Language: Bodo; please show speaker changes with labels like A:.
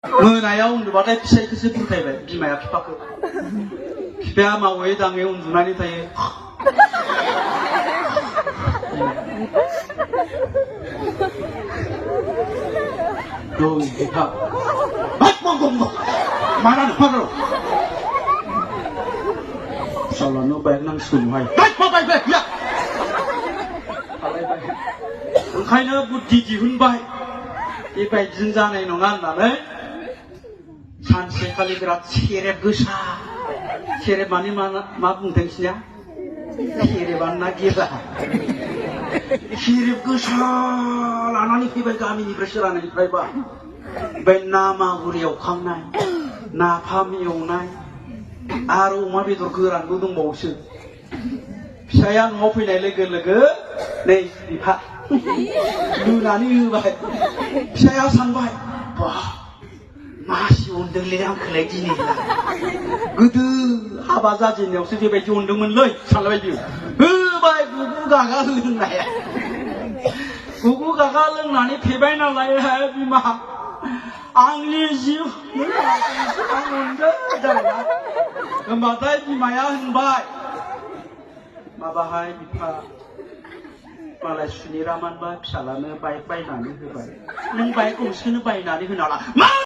A: मोनायाव उन्दुबाथाय फिसाइखौसो बुरखायबाय बिमाया बिफाखौ बिफाया मावै दाङै उन्दुनानै थायो dong kita baik mongkong mana mana salah no baik nang sunway baik baik ya ओंखायनो बुद्धि दिहुनबाय बेबायदिजों जानाय नङा होननानै सानसेखालि बिराद सेरेब गोसा सेरेब माने मा बुंदों सिया सेरेबानो ना गेजा सेरेब गोसा लानानै फैबाय गामिनिफ्राय सोरानायनिफ्रायबा बे ना मागुर एवखांनाय नाफाम एवनाय आरो अमा बेदर गोरानबो दंबावोसो फिसाया न'आव फैनाय लोगो लोगो नै बिफा लुनानै होबाय फिसाया सानबाय बा मासि अनदोंलै आंखौलाय दिनै गोदो हाबा जाजेननायावसो बेबायदि अनदोंमोनलै सानलायबाय बियो होबाय गुगु गागा लोंनाया गुगु गागा लोंनानै फेबाय नालाय बिमा आंनि जिउ आं अनदों जाबायना होनबाथाय बिमाया होनबाय माबाहाय बिफा मालाय सुनिरामानबा फिसालानो बाइक बायनानै होबाय नों बाइक गंसेखौनो बायनानै होनाला